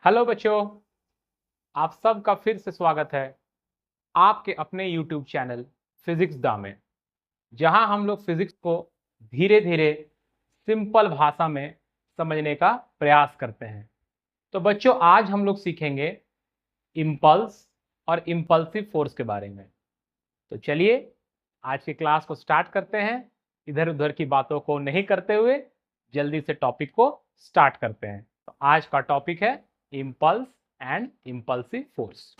Hello बच्चों, आप सबका फिर से स्वागत है आपके अपने YouTube चैनल फिजिक्स दा में, जहां हम लोग फिजिक्स को धीरे धीरे सिंपल भाषा में समझने का प्रयास करते हैं। तो बच्चों, आज हम लोग सीखेंगे इम्पल्स और इम्पल्सिव फोर्स के बारे में। तो चलिए आज की क्लास को स्टार्ट करते हैं। इधर उधर की बातों को नहीं करते हुए जल्दी से टॉपिक को स्टार्ट करते हैं। तो आज का टॉपिक है इम्पल्स एंड इम्पल्सिव फोर्स।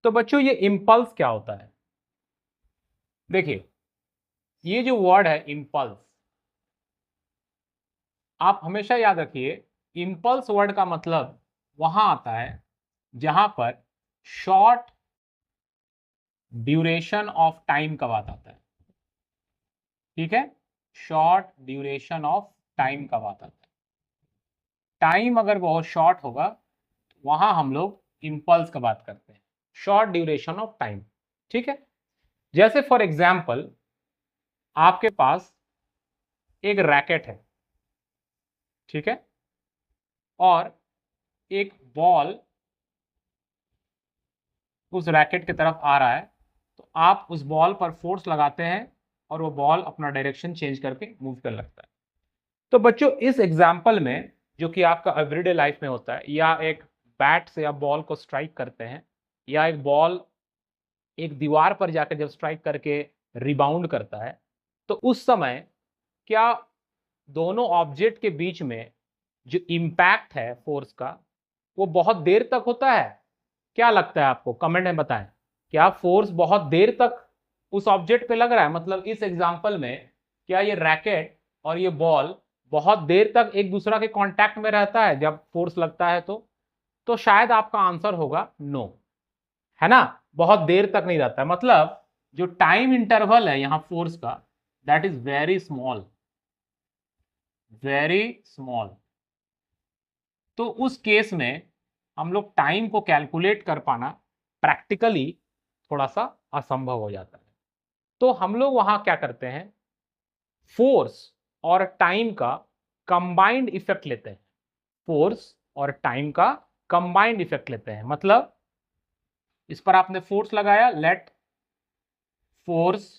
तो बच्चों, ये इम्पल्स क्या होता है? देखिए, ये जो वर्ड है इम्पल्स, आप हमेशा याद रखिए, इम्पल्स वर्ड का मतलब वहां आता है जहां पर शॉर्ट ड्यूरेशन ऑफ टाइम का बात आता है। ठीक है, शॉर्ट ड्यूरेशन ऑफ टाइम का बात आता है। टाइम अगर बहुत शॉर्ट होगा तो वहां हम लोग इम्पल्स का बात करते हैं, शॉर्ट ड्यूरेशन ऑफ टाइम। ठीक है, जैसे फॉर एग्जाम्पल आपके पास एक रैकेट है, ठीक है, और एक बॉल उस रैकेट की तरफ आ रहा है, तो आप उस बॉल पर फोर्स लगाते हैं और वो बॉल अपना डायरेक्शन चेंज करके मूव कर लगता है। तो बच्चों, इस एग्जाम्पल में जो कि आपका एवरीडे लाइफ में होता है, या एक बैट से आप बॉल को स्ट्राइक करते हैं, या एक बॉल एक दीवार पर जाकर जब स्ट्राइक करके रिबाउंड करता है, तो उस समय क्या दोनों ऑब्जेक्ट के बीच में जो इम्पैक्ट है फोर्स का, वो बहुत देर तक होता है? क्या लगता है आपको? कमेंट में बताएं। क्या फोर्स बहुत देर तक उस ऑब्जेक्ट पे लग रहा है? मतलब इस एग्जांपल में क्या ये रैकेट और ये बॉल बहुत देर तक एक दूसरा के कांटेक्ट में रहता है जब फोर्स लगता है? तो शायद आपका आंसर होगा नो, है ना। बहुत देर तक नहीं रहता है, मतलब जो टाइम इंटरवल है यहां फोर्स का, that is very small, very small. तो उस केस में हम लोग टाइम को कैलकुलेट कर पाना प्रैक्टिकली थोड़ा सा असंभव हो जाता है। तो हम लोग वहां क्या करते हैं, फोर्स और टाइम का कंबाइंड इफेक्ट लेते हैं। फोर्स और टाइम का कंबाइंड इफेक्ट लेते हैं, मतलब इस पर आपने फोर्स लगाया, let force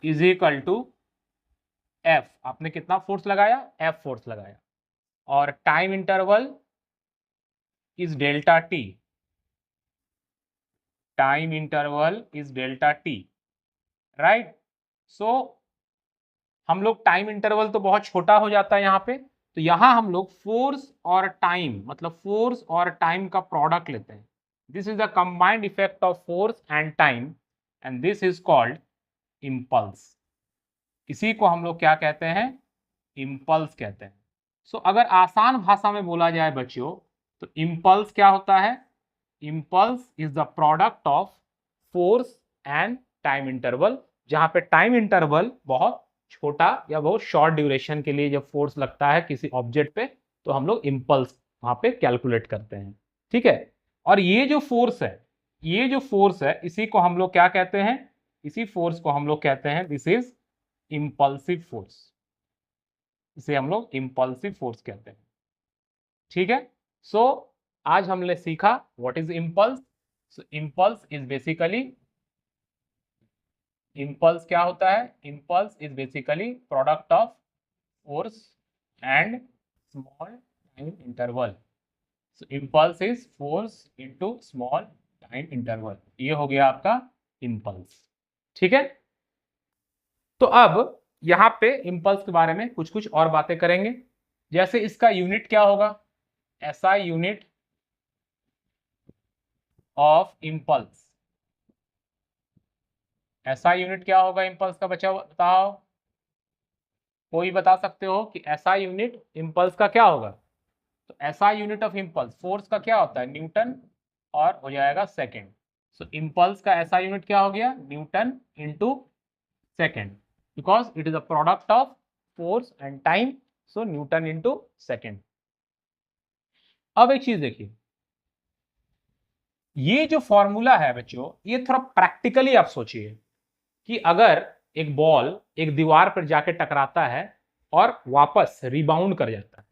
is equal to F. आपने कितना फोर्स लगाया? एफ फोर्स लगाया। और time interval is delta T, time interval is delta T, right. So हम लोग टाइम इंटरवल तो बहुत छोटा हो जाता है यहाँ पे, तो यहां हम लोग फोर्स और टाइम, मतलब फोर्स और टाइम का प्रोडक्ट लेते हैं। This is the combined effect of force and time, and this is called impulse. इसी को हम लोग क्या कहते हैं? इम्पल्स कहते हैं। सो अगर आसान भाषा में बोला जाए बच्चों, तो इम्पल्स क्या होता है? Impulse is the product of force and time interval. जहां पे टाइम इंटरवल बहुत छोटा या बहुत शॉर्ट ड्यूरेशन के लिए जब फोर्स लगता है किसी ऑब्जेक्ट पे, तो हम लोग इम्पल्स वहां पे कैलकुलेट करते हैं। ठीक है, और ये जो फोर्स है, ये जो फोर्स है, इसी को हम लोग क्या कहते हैं? इसी फोर्स को हम लोग कहते हैं, दिस इज इम्पल्सिव फोर्स। इसे हम लोग इम्पल्सिव फोर्स कहते हैं। ठीक है, सो आज हमने सीखा what is impulse. So impulse is basically, impulse क्या होता है? Impulse is basically product of force and small time interval. So impulse is force into small time interval. ये हो गया आपका इम्पल्स। ठीक है, तो अब यहां पे इम्पल्स के बारे में कुछ कुछ और बातें करेंगे। जैसे इसका यूनिट क्या होगा? SI unit of impulse. SI unit क्या होगा इम्पल्स का? बच्चा बताओ, कोई बता सकते हो कि एसआई यूनिट इम्पल्स का क्या होगा? तो SI unit of impulse, force का क्या होता है? न्यूटन, और हो जाएगा सेकेंड। सो इम्पल्स का एसआई यूनिट क्या हो गया? Newton into second, because it is a product of force and time, so Newton into second. अब एक चीज देखिए, ये जो फॉर्मूला है बच्चों, ये थोड़ा प्रैक्टिकली आप सोचिए कि अगर एक बॉल एक दीवार पर जाके टकराता है और वापस रिबाउंड कर जाता है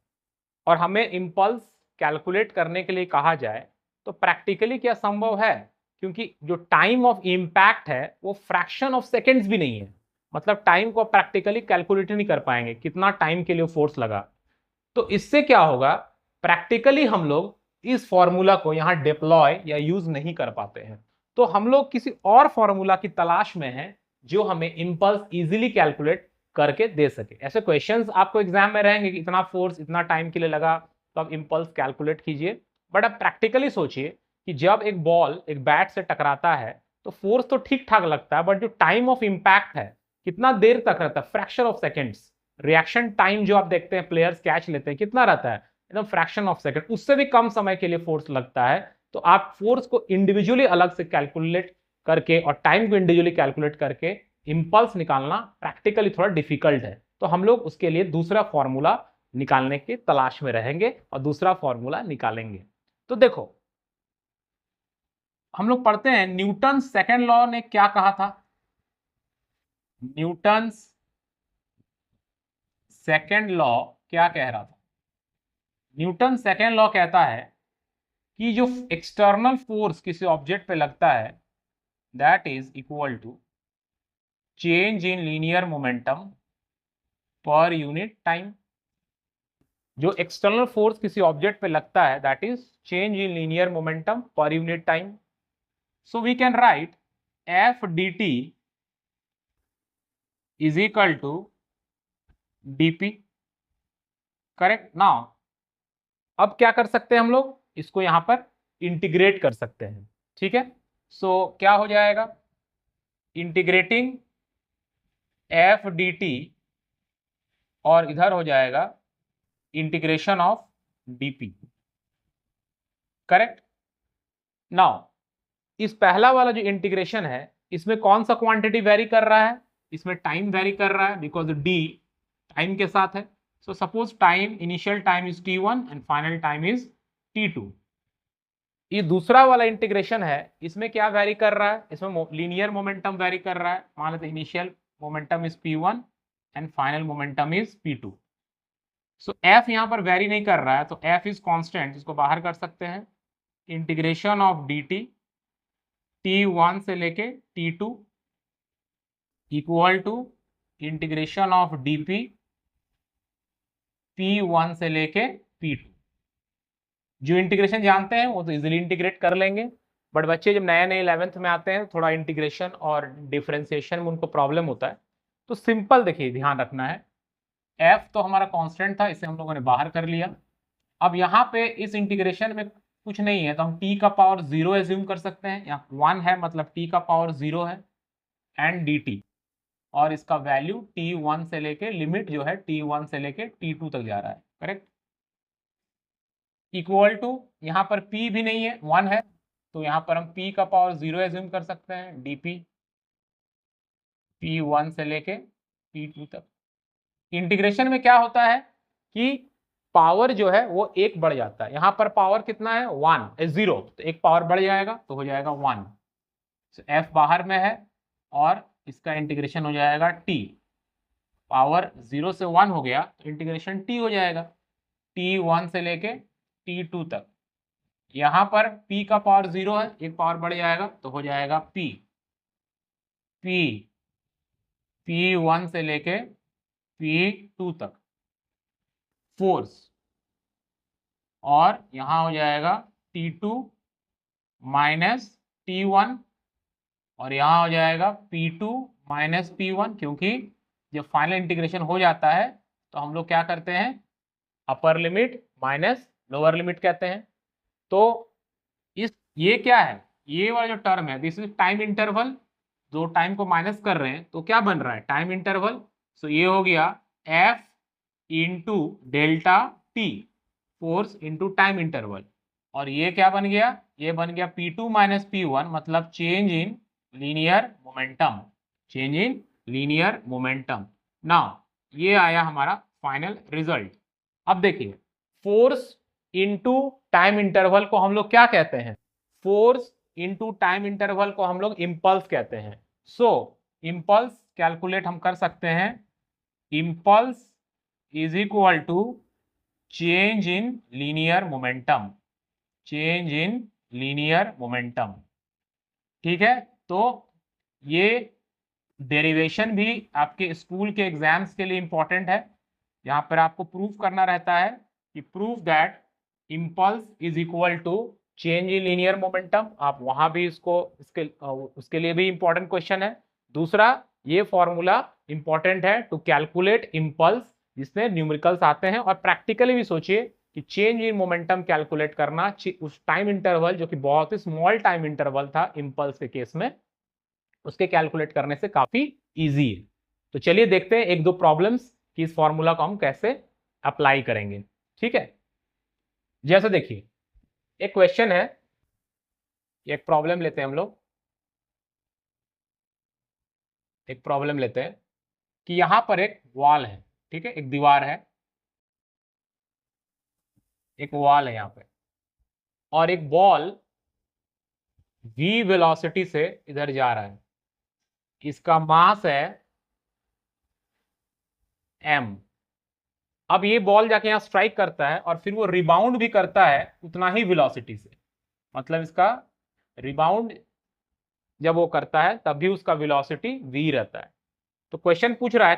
और हमें इम्पल्स कैलकुलेट करने के लिए कहा जाए तो प्रैक्टिकली क्या संभव है, क्योंकि जो टाइम ऑफ इम्पैक्ट है वो फ्रैक्शन ऑफ सेकेंड्स भी नहीं है, मतलब टाइम को प्रैक्टिकली कैलकुलेट नहीं कर पाएंगे कितना टाइम के लिए फोर्स लगा। तो इससे क्या होगा, प्रैक्टिकली हम लोग इस फॉर्मूला को यहां डिप्लॉय या यूज नहीं कर पाते हैं। तो हम लोग किसी और फॉर्मूला की तलाश में हैं जो हमें इंपल्स इजीली कैलकुलेट करके दे सके। ऐसे क्वेश्चंस आपको एग्जाम में रहेंगे कि इतना फोर्स इतना टाइम के लिए लगा तो आप इंपल्स कैलकुलेट कीजिए। बट अब प्रैक्टिकली सोचिए कि जब एक बॉल एक बैट से टकराता है तो फोर्स तो ठीक ठाक लगता है, बट जो टाइम ऑफ इंपैक्ट है कितना देर तक रहता है, fraction of seconds. Reaction time जो आप देखते हैं प्लेयर्स कैच लेते हैं कितना रहता है, एकदम फ्रैक्शन ऑफ सेकंड, उससे भी कम समय के लिए फोर्स लगता है। तो आप फोर्स को इंडिविजुअली अलग से कैलकुलेट करके और टाइम को इंडिविजुअली कैलकुलेट करके इंपल्स निकालना प्रैक्टिकली थोड़ा डिफिकल्ट है। तो हम लोग उसके लिए दूसरा फॉर्मूला निकालने की तलाश में रहेंगे और दूसरा फॉर्मूला निकालेंगे। तो देखो हम लोग पढ़ते हैं न्यूटन सेकेंड लॉ ने क्या कहा था। न्यूटन सेकेंड लॉ क्या कह रहा था। न्यूटन सेकेंड लॉ कहता है कि जो एक्सटर्नल फोर्स किसी ऑब्जेक्ट पे लगता है that is equal to change in linear momentum per unit time. जो एक्सटर्नल फोर्स किसी ऑब्जेक्ट पे लगता है that is change in linear momentum per unit time. So we can write f D T is equal to dp। Correct. Now अब क्या कर सकते हैं हम लोग, इसको यहां पर इंटीग्रेट कर सकते हैं। ठीक है, सो क्या हो जाएगा, इंटीग्रेटिंग एफ डी टी और इधर हो जाएगा integration of dp। Correct. Now इस पहला वाला जो इंटीग्रेशन है इसमें कौन सा क्वांटिटी वेरी कर रहा है, इसमें टाइम वेरी कर रहा है बिकॉज d टाइम के साथ है। So suppose time initial time is t1 and final time is t2। ये दूसरा वाला इंटीग्रेशन है इसमें क्या वेरी कर रहा है, इसमें लीनियर मोमेंटम वेरी कर रहा है। मान लेते initial momentum is p1 and final momentum is p2। So f यहां पर वेरी नहीं कर रहा है तो f इज कांस्टेंट, इसको बाहर कर सकते हैं। इंटीग्रेशन ऑफ dt t1 से लेके t2 equal to integration of dp p1 से लेके p2। जो इंटीग्रेशन जानते हैं वो तो इजीली इंटीग्रेट कर लेंगे, बट बच्चे जब नए नए 11th में आते हैं थोड़ा इंटीग्रेशन और डिफरेंशिएशन में उनको प्रॉब्लम होता है। तो सिंपल देखिए ध्यान रखना है, f तो हमारा कांस्टेंट था इसे हम लोगों ने बाहर कर लिया। अब यहाँ पे इस इंटीग्रेशन में कुछ नहीं है तो हम t का पावर 0 एज्यूम कर सकते हैं, यहाँ 1 है मतलब t का पावर 0 है एंड dt, और इसका वैल्यू t1 से लेके लिमिट जो है t1 से लेके t2 तक जा रहा है। करेक्ट। इक्वल टू यहाँ पर p भी नहीं है 1 है तो यहाँ पर हम p का पावर 0 एज्यूम कर सकते हैं dp p1 से लेके p2 तक। इंटीग्रेशन में क्या होता है कि पावर जो है वो एक बढ़ जाता है, यहाँ पर पावर कितना है 0 तो एक पावर बढ़ जाएगा तो हो जाएगा 1। तो f बाहर में है और इसका इंटीग्रेशन हो जाएगा t, पावर 0 से 1 हो गया तो इंटीग्रेशन t हो जाएगा t1 से लेके t2 तक। यहाँ पर p का पावर 0 है एक पावर बढ़ जाएगा तो हो जाएगा p1 से लेके p2 तक फोर्स, और यहाँ हो जाएगा t2 माइनस t1 और यहाँ हो जाएगा p2 माइनस p1, क्योंकि जब फाइनल इंटीग्रेशन हो जाता है तो हम लोग क्या करते हैं upper limit minus lower limit कहते हैं। तो इस ये क्या है, ये वाला जो टर्म है दिस इज टाइम इंटरवल, जो टाइम को माइनस कर रहे हैं तो क्या बन रहा है टाइम इंटरवल। सो ये हो गया f into delta T force into time interval, और ये क्या बन गया, ये बन गया p2 माइनस p1 मतलब change in linear momentum, change in linear momentum. Now ये आया हमारा फाइनल रिजल्ट। अब देखिए फोर्स इंटू टाइम इंटरवल को हम लोग क्या कहते हैं, फोर्स इंटू टाइम इंटरवल को हम लोग इंपल्स कहते हैं। सो इम्पल्स कैलकुलेट हम कर सकते हैं, impulse is equal to change in linear momentum, change in linear momentum. ठीक है, तो ये डेरिवेशन भी आपके स्कूल के एग्जाम्स के लिए इंपॉर्टेंट है। यहाँ पर आपको प्रूफ करना रहता है कि proof that impulse is equal to change in linear momentum. आप वहां भी उसके लिए भी इंपॉर्टेंट क्वेश्चन है। दूसरा, ये फॉर्मूला इंपॉर्टेंट है टू कैलकुलेट इम्पल्स, जिसमें न्यूमेरिकल्स आते हैं। और प्रैक्टिकली भी सोचिए कि चेंज इन मोमेंटम कैलकुलेट करना उस टाइम इंटरवल जो कि बहुत ही स्मॉल टाइम इंटरवल था इम्पल्स के केस में, उसके कैलकुलेट करने से काफी इजी है। तो चलिए देखते हैं एक दो प्रॉब्लम्स कि इस फॉर्मूला को हम कैसे अप्लाई करेंगे। ठीक है, जैसे देखिए एक क्वेश्चन है, एक प्रॉब्लम लेते हैं हम लोग, एक प्रॉब्लम लेते हैं कि यहां पर एक वॉल है। ठीक है, एक दीवार है, एक वॉल है यहां पे, और एक बॉल v वेलोसिटी से इधर जा रहा है। इसका मास है m। अब ये बॉल जाके यहां स्ट्राइक करता है और फिर वो रिबाउंड भी करता है उतना ही वेलोसिटी से, मतलब इसका रिबाउंड जब वो करता है तब भी उसका वेलोसिटी v रहता है। तो क्वेश्चन पूछ रहा है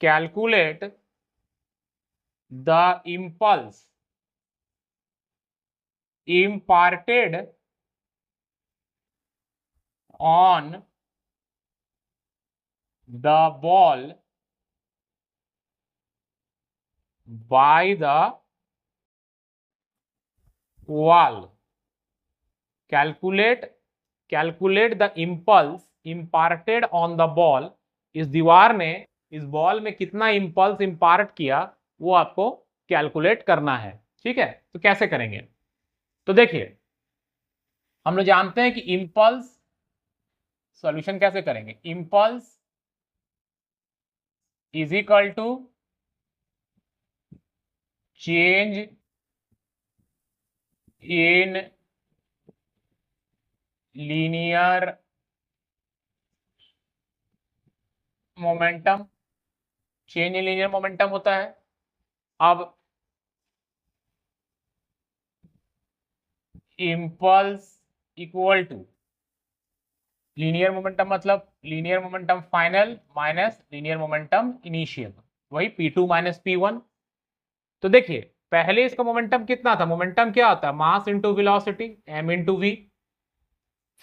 calculate the impulse imparted on the ball by the wall। Calculate the impulse imparted on the ball। इस दीवार ने इस बॉल में कितना इम्पल्स इम्पार्ट किया वो आपको कैलकुलेट करना है। ठीक है, तो कैसे करेंगे? तो देखिए हम लोग जानते हैं कि इम्पल्स, सॉल्यूशन कैसे करेंगे, impulse is equal to change in linear momentum. Change in linear momentum होता है। अब impulse equal to linear momentum, मतलब linear momentum final minus linear momentum initial, वही P2 माइनस P1। तो देखिए पहले इसका मोमेंटम कितना था, मोमेंटम क्या होता है, mass into velocity m into वी।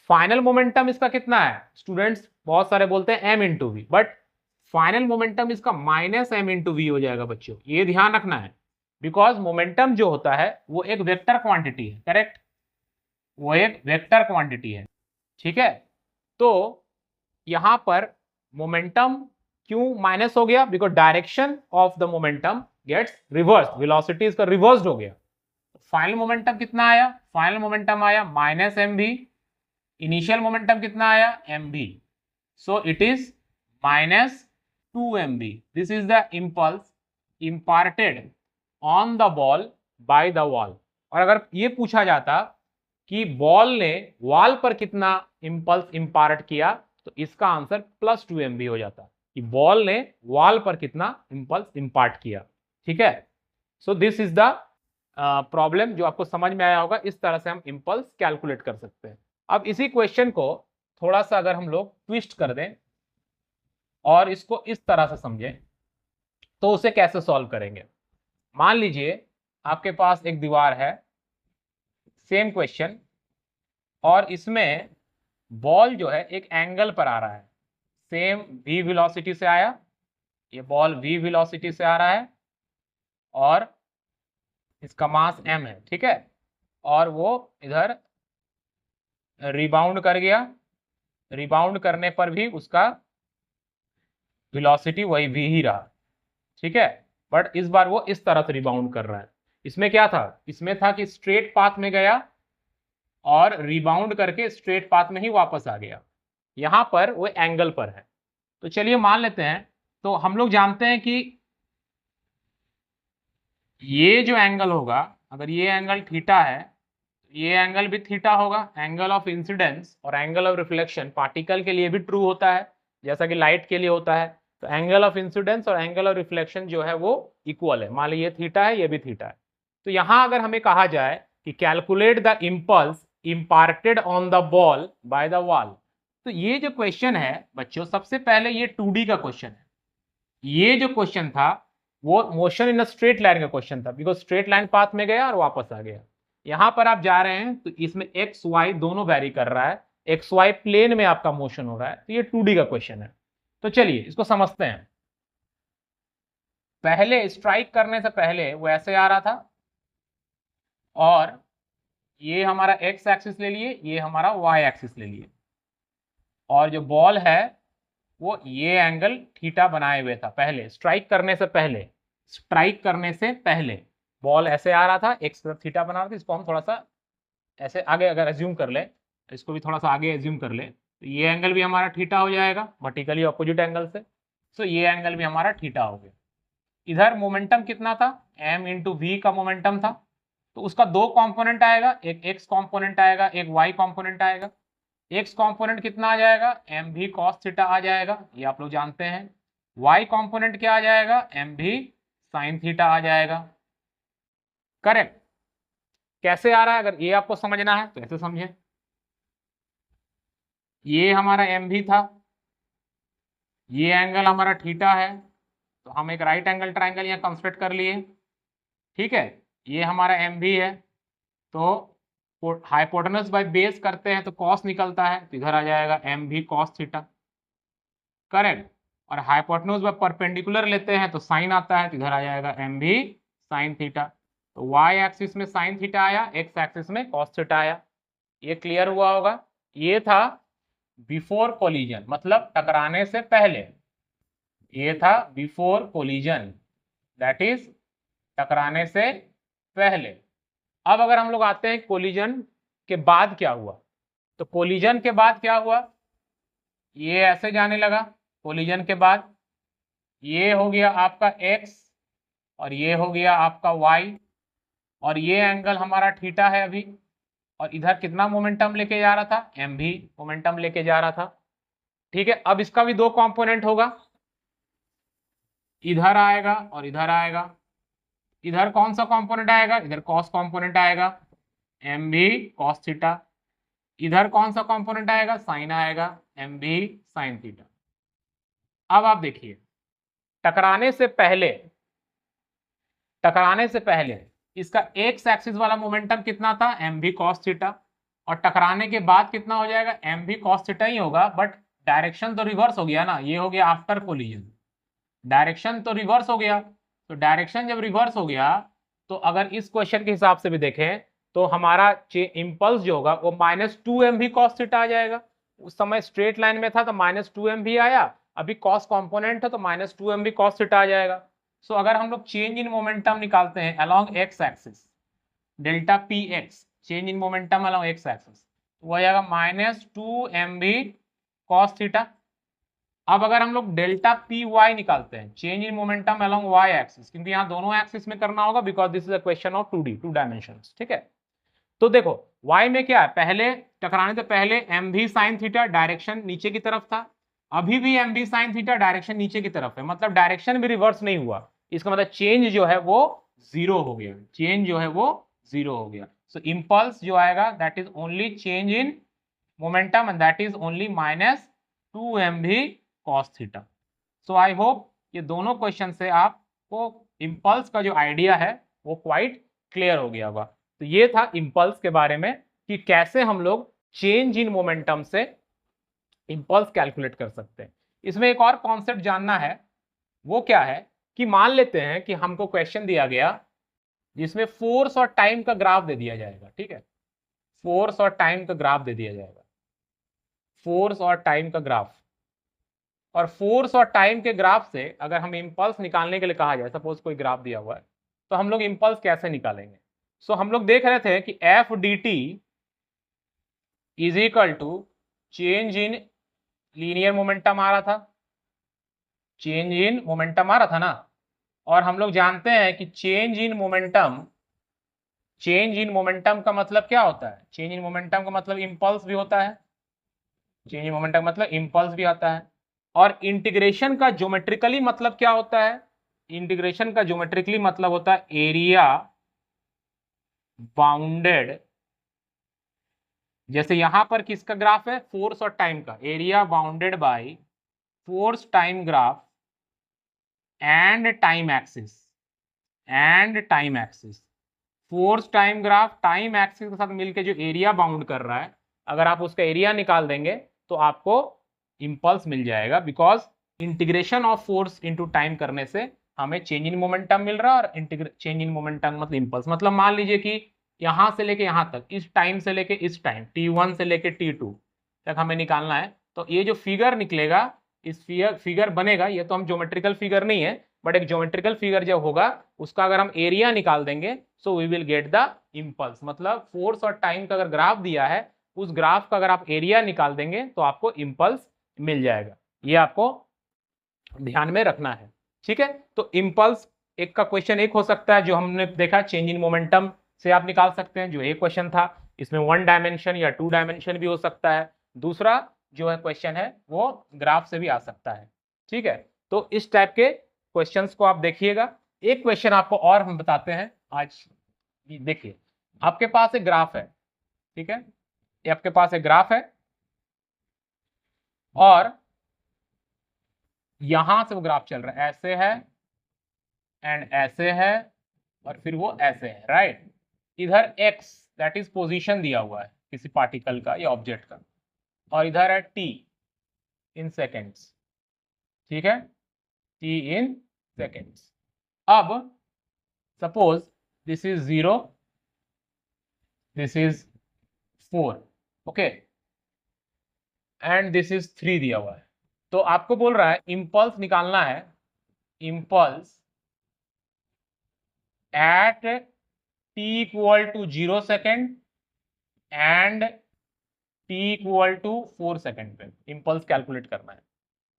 फाइनल मोमेंटम इसका कितना है, स्टूडेंट्स बहुत सारे बोलते हैं m इंटू वी, बट फाइनल मोमेंटम इसका माइनस m इंटू वी हो जाएगा। बच्चों ये ध्यान रखना है, बिकॉज मोमेंटम जो होता है वो एक वेक्टर क्वांटिटी है, करेक्ट, वो एक वेक्टर क्वांटिटी है। ठीक है, तो यहां पर मोमेंटम क्यों माइनस हो गया, because direction of the momentum gets reverse, velocity इसका रिवर्स्ड हो गया। फाइनल मोमेंटम कितना आया, फाइनल मोमेंटम आया minus m v, initial momentum कितना आया m v, so it is minus 2mv। This is the impulse imparted on the ball by the wall. और अगर ये पूछा जाता कि बॉल ने वॉल पर कितना इम्पल्स इम्पार्ट किया, तो इसका आंसर प्लस 2mv हो जाता कि बॉल ने वॉल पर कितना इम्पल्स इम्पार्ट किया। ठीक है, so this is the problem जो आपको समझ में आया होगा। इस तरह से हम इम्पल्स कैलकुलेट कर सकते हैं। अब इसी क्वेश्चन को थोड़ा सा अगर हम लोग ट्विस्ट कर दें और इसको इस तरह से समझें तो उसे कैसे सॉल्व करेंगे। मान लीजिए आपके पास एक दीवार है, सेम क्वेश्चन, और इसमें बॉल जो है एक एंगल पर आ रहा है, सेम v वेलोसिटी से आया, ये बॉल v वेलोसिटी से आ रहा है और इसका मास m है। ठीक है, और वो इधर रिबाउंड कर गया, रिबाउंड करने पर भी उसका वेलोसिटी वही v ही रहा। ठीक है, बट इस बार वो इस तरह से रिबाउंड कर रहा है। इसमें क्या था, इसमें था कि स्ट्रेट पाथ में गया और रिबाउंड करके स्ट्रेट पाथ में ही वापस आ गया। यहां पर वो एंगल पर है। तो चलिए मान लेते हैं, तो हम लोग जानते हैं कि ये जो एंगल होगा, अगर ये एंगल थीटा है, ये एंगल भी थीटा होगा, एंगल ऑफ इंसिडेंस और एंगल ऑफ रिफ्लेक्शन पार्टिकल के लिए भी ट्रू होता है जैसा कि लाइट के लिए होता है। तो एंगल ऑफ इंसिडेंस और एंगल ऑफ रिफ्लेक्शन जो है वो इक्वल है। मान लीजिए ये थीटा है, ये भी थीटा है। तो यहां अगर हमें कहा जाए कि calculate the impulse imparted on the ball by the wall, तो ये जो क्वेश्चन है बच्चों, सबसे पहले ये 2D का क्वेश्चन है। ये जो क्वेश्चन था वो motion in a straight line का क्वेश्चन था, बिकॉज स्ट्रेट लाइन पाथ में गया और वापस आ गया। यहां पर आप जा रहे हैं तो इसमें एक्स वाई दोनों वैरी कर रहा है, एक्स वाई प्लेन में आपका मोशन हो रहा है, तो ये 2D का क्वेश्चन है। तो चलिए इसको समझते हैं। पहले स्ट्राइक करने से पहले वो ऐसे आ रहा था, और ये हमारा एक्स एक्सिस ले लिए, ये हमारा वाई एक्सिस ले लिए, और जो बॉल है वो ये एंगल थीटा बनाए हुए था। पहले स्ट्राइक करने से पहले, स्ट्राइक करने से पहले बॉल ऐसे आ रहा था, एक्स तरफ थीटा बना रहा था। इसको हम थोड़ा सा ऐसे आगे अगर एज्यूम कर ले, इसको भी थोड़ा सा आगे एज्यूम कर ले, तो ये एंगल भी हमारा थीटा हो जाएगा वर्टिकली अपोजिट एंगल से। तो ये एंगल भी हमारा थीटा हो गया। इधर मोमेंटम कितना था, m इंटू वी का मोमेंटम था। तो उसका दो कंपोनेंट आएगा, एक x कंपोनेंट आएगा, एक y कंपोनेंट आएगा। x कंपोनेंट कितना आ जाएगा, एम भी कॉस थीटा आ जाएगा, ये आप लोग जानते हैं। y कंपोनेंट क्या आ जाएगा, एम भी साइन थीटा आ जाएगा। करेक्ट। कैसे आ रहा है, अगर ये आपको समझना है तो ऐसे समझे। ये हमारा एम भी था, ये एंगल हमारा थीटा है, तो हम एक राइट एंगल ट्राइंगल यहाँ कंस्ट्रक्ट कर लिए। ठीक है, ये हमारा एम भी है, तो हाइपोटेनस बाय बेस करते हैं तो कॉस निकलता है, तो इधर आ जाएगा एम भी कॉस थीटा। करेक्ट। और हाइपोटेन्यूज बाय परपेंडिकुलर लेते हैं तो साइन आता है, तो इधर आ जाएगा एम भी साइन थीटा। तो वाई एक्सिस में साइन थीटा आया, एक्स एक्सिस में कॉस थीटा आया। ये क्लियर हुआ होगा। ये था बिफोर कोलिजन, मतलब टकराने से पहले। ये था बिफोर कोलिजन, दैट इज टकराने से पहले। अब अगर हम लोग आते हैं कोलिजन के बाद क्या हुआ, तो कोलिजन के बाद क्या हुआ, ये ऐसे जाने लगा। कोलिजन के बाद ये हो गया आपका x, और ये हो गया आपका y, और ये एंगल हमारा थीटा है अभी। और इधर कितना मोमेंटम लेके जा रहा था, m भी मोमेंटम लेके जा रहा था। ठीक है, अब इसका भी दो कंपोनेंट होगा, इधर आएगा और इधर आएगा। इधर कौन सा कंपोनेंट आएगा, इधर कॉस कंपोनेंट आएगा, m भी कॉस थीटा। इधर कौन सा कंपोनेंट आएगा, साइन आएगा, m भी साइन थीटा। अब आप देखिए, टकराने से पहले, टकराने से पहले इसका एक्स एक्सिस वाला मोमेंटम कितना था, एम भी कॉस थीटा। और टकराने के बाद कितना हो जाएगा, एम भी कॉस थीटा ही होगा, बट डायरेक्शन तो रिवर्स हो गया ना। ये हो गया आफ्टर कोलिजन, डायरेक्शन तो रिवर्स हो गया। तो डायरेक्शन जब रिवर्स हो गया, तो अगर इस क्वेश्चन के हिसाब से भी देखें तो हमारा इंपल्स जो होगा वो -2m भी कॉस थीटा आ जाएगा। उस समय स्ट्रेट लाइन में था तो -2m भी आया, अभी कॉस कंपोनेंट है तो -2m भी कॉस थीटा आ जाएगा। सो अगर हम लोग चेंज इन मोमेंटम निकालते हैं along x axis, delta P x, change in momentum along x axis, वो आ जाएगा -2m भी कॉस थीटा। अब अगर हम लोग डेल्टा पी वाई निकालते हैं, change in momentum along y axis, क्योंकि यहाँ दोनों एक्सिस में करना होगा, because this is a question of 2D, 2 dimensions. ठीक है, तो देखो y में क्या है, पहले टकराने से पहले एम भी साइन थीटा, डायरेक्शन नीचे की तरफ था। अभी भी एम भी साइन थीटा, डायरेक्शन नीचे की तरफ है, मतलब डायरेक्शन भी रिवर्स नहीं हुआ। इसका मतलब चेंज जो है वो जीरो हो गया, चेंज जो है वो जीरो हो गया। सो इंपल्स जो आएगा that is only change in momentum, and that is only -2m भी cos theta. So I hope ये दोनों क्वेश्चन से आपको इंपल्स का जो आइडिया है वो क्वाइट क्लियर हो गया होगा। तो ये था इंपल्स के बारे में कि कैसे हम लोग चेंज इन मोमेंटम से इंपल्स कैलकुलेट कर सकते हैं। इसमें एक और कॉन्सेप्ट जानना है, वो क्या है कि मान लेते हैं कि हमको क्वेश्चन दिया गया जिसमें फोर्स और टाइम का ग्राफ दे दिया जाएगा। ठीक है, फोर्स और टाइम का ग्राफ दे दिया जाएगा, फोर्स और टाइम का ग्राफ। और फोर्स और टाइम के ग्राफ से अगर हम इंपल्स निकालने के लिए कहा जाए, सपोज कोई ग्राफ दिया हुआ है, तो हम लोग इंपल्स कैसे निकालेंगे। सो हम लोग देख रहे थे कि F D T is equal to change in linear momentum आ रहा था, चेंज इन मोमेंटम आ रहा था ना। और हम लोग जानते हैं कि change in momentum change in momentum का मतलब क्या होता है? चेंज इन मोमेंटम का मतलब इम्पल्स भी होता है, चेंज इन मोमेंटम मतलब इम्पल्स भी आता है। और इंटीग्रेशन का ज्योमेट्रिकली मतलब क्या होता है? इंटीग्रेशन का ज्योमेट्रिकली मतलब होता है एरिया बाउंडेड, जैसे यहां पर किसका ग्राफ है? फोर्स और टाइम का, area bounded by force time graph and time axis, and time axis. Force time graph time axis के साथ मिलकर जो एरिया बाउंड कर रहा है, अगर आप उसका एरिया निकाल देंगे तो आपको इंपल्स मिल जाएगा, because integration of force into time करने से हमें चेंज इन मोमेंटम मिल रहा है। और चेंज इन मोमेंटम मतलब इंपल्स, मतलब मान लीजिए कि यहां से लेके यहां तक, इस टाइम से लेके इस टाइम t1 से लेके t2 तक हमें निकालना है, तो ये जो फिगर निकलेगा, इस फिगर बनेगा, ये तो हम ज्योमेट्रिकल फिगर नहीं है, बट एक ज्योमेट्रिकल फिगर जब होगा उसका अगर हम एरिया निकाल देंगे so we will get the impulse. मतलब फोर्स और टाइम का अगर ग्राफ दिया है, उस ग्राफ का अगर आप एरिया निकाल देंगे तो आपको इंपल्स मिल जाएगा। ये आपको ध्यान में रखना है, ठीक है। तो इंपल्स एक का क्वेश्चन एक हो सकता है जो हमने देखा, चेंज इन मोमेंटम से आप निकाल सकते हैं, जो एक क्वेश्चन था, इसमें 1 डायमेंशन या 2 डायमेंशन भी हो सकता है। दूसरा जो है क्वेश्चन है वो ग्राफ से भी आ सकता है, ठीक है। तो इस टाइप के क्वेश्चंस को आप देखिएगा। एक क्वेश्चन आपको और हम बताते हैं आज। देखिए, आपके पास एक ग्राफ है, ठीक है, ये आपके पास एक ग्राफ है, और यहां से वो ग्राफ चल रहा है, ऐसे है एंड ऐसे है, और फिर वो ऐसे है, राइट। इधर x दैट इज पोजीशन दिया हुआ है किसी पार्टिकल का या ऑब्जेक्ट का, और इधर है t इन सेकेंड्स, ठीक है, t इन सेकेंड्स। अब suppose this is 0, this is 4, okay, and this is 3 दिया हुआ है। तो आपको बोल रहा है इंपल्स निकालना है, impulse at t equal to 0 second and t equal to 4 second पे इंपल्स कैलकुलेट करना है।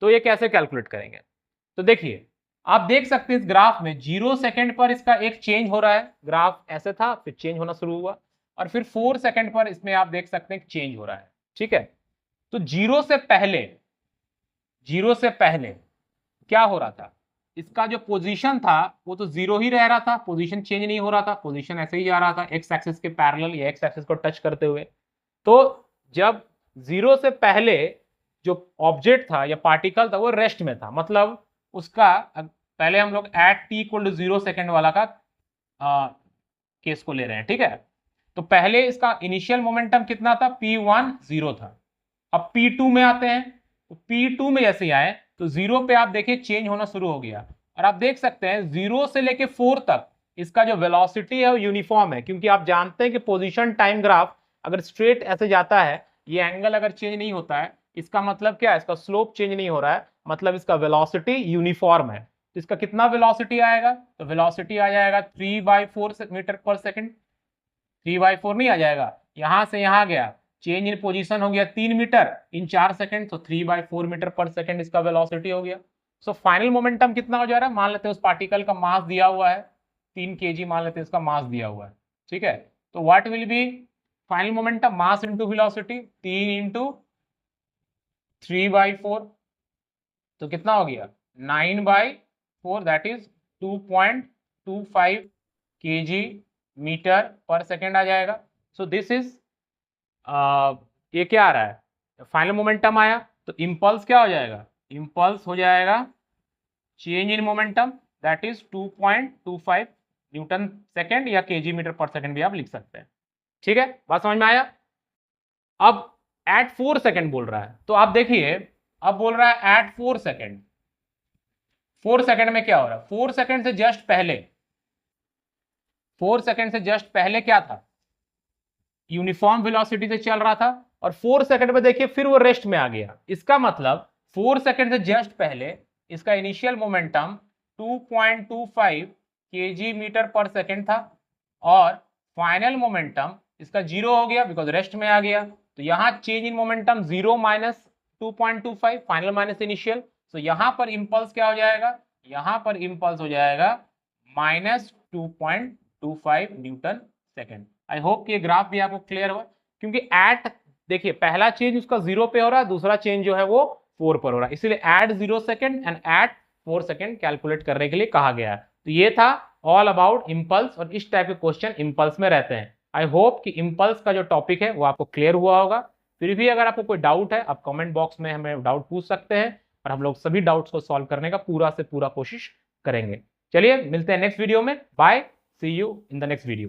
तो ये कैसे कैलकुलेट करेंगे? तो देखिए, आप देख सकते हैं इस ग्राफ में 0 सेकेंड पर इसका एक चेंज हो रहा है, ग्राफ ऐसे था फिर चेंज होना शुरू हुआ, और फिर 4 सेकेंड पर इसमें आप देख सकते हैं चेंज हो रहा है, ठीक है। तो 0 से पहले, 0 से पहले क्या हो रहा था? इसका जो पोजीशन था वो तो 0 ही रह रहा था, पोजीशन चेंज नहीं हो रहा था, पोजीशन ऐसे ही जा रहा था एक्स एक्सिस के पैरेलल या एक्स एक्सिस को टच करते हुए। तो जब 0 से पहले जो ऑब्जेक्ट था या पार्टिकल था वो रेस्ट में था, मतलब उसका पहले हम लोग at t equal to 0 second वाला का केस को ले रहे हैं, ठीक है। तो पहले इसका इनिशियल मोमेंटम कितना था? p1 0 था। अब p2 में आते हैं, तो p2 में जैसे आए तो 0 पे आप देखिए चेंज होना शुरू हो गया, और आप देख सकते हैं 0 से लेके 4 तक इसका जो वेलोसिटी है वो यूनिफॉर्म है, क्योंकि आप जानते हैं कि पोजीशन टाइम ग्राफ अगर स्ट्रेट ऐसे जाता है, ये एंगल अगर चेंज नहीं होता है, इसका मतलब क्या है? इसका स्लोप चेंज नहीं हो रहा है, मतलब इसका वेलोसिटी यूनिफॉर्म है। तो इसका कितना वेलोसिटी आएगा? तो वेलोसिटी आ जाएगा 3/4 मीटर पर सेकेंड। 3/4 नहीं आ जाएगा, यहां से यहां गया, चेंज इन पोजीशन हो गया 3 मीटर इन 4 सेकंड, तो 3/4 मीटर पर सेकंड इसका वेलोसिटी हो गया। सो फाइनल मोमेंटम कितना हो जा रहा है? मान लेते हैं उस पार्टिकल का मास दिया हुआ है 3 kg, मान लेते हैं इसका मास दिया हुआ है, ठीक है। तो what will be final momentum? Mass into velocity, 3 into 3/4, तो कितना हो गया? 9/4, दैट इज 2.25 kg मीटर पर सेकेंड आ जाएगा। सो दिस इज ये क्या आ रहा है? फाइनल मोमेंटम आया, तो इंपल्स क्या हो जाएगा? इंपल्स हो जाएगा change in momentum, that is 2.25 Newton second या केजी मीटर पर सेकेंड भी आप लिख सकते हैं, ठीक है। बात समझ में आया? अब एट 4 सेकेंड बोल रहा है, तो आप देखिए, अब बोल रहा है एट 4 सेकेंड। 4 सेकेंड में क्या हो रहा है? 4 सेकेंड से जस्ट पहले, 4 सेकेंड से जस्ट पहले क्या था? यूनिफॉर्म वेलोसिटी से चल रहा था, और 4 सेकंड में देखिए फिर वो रेस्ट में आ गया। इसका मतलब 4 सेकंड से जस्ट पहले इसका इनिशियल मोमेंटम 2.25 kg मीटर पर सेकंड था, और फाइनल मोमेंटम इसका 0 हो गया बिकॉज रेस्ट में आ गया। तो यहां change in momentum 0 minus 2.25, final minus initial. तो यहां पर इंपल्स क्या हो जाएगा? यहां पर इंपल्स हो जाएगा -2.25 न्यूटन सेकेंड। आई होप कि ये ग्राफ भी आपको क्लियर हुआ, क्योंकि एट देखिए पहला चेंज उसका 0 पे हो रहा है, दूसरा चेंज जो है वो 4 पर हो रहा है, इसीलिए at 0 second and at 4 second calculate करने के लिए कहा गया है। तो ये था ऑल अबाउट इम्पल्स, और इस टाइप के क्वेश्चन इम्पल्स में रहते हैं। आई होप कि इम्पल्स का जो टॉपिक है वो आपको क्लियर हुआ होगा। फिर भी अगर आपको कोई डाउट है आप कमेंट बॉक्स में हमें डाउट पूछ सकते हैं, और हम लोग सभी डाउट्स को सॉल्व करने का पूरा से पूरा कोशिश करेंगे। चलिए मिलते हैं नेक्स्ट वीडियो में। Bye, see you in the next video.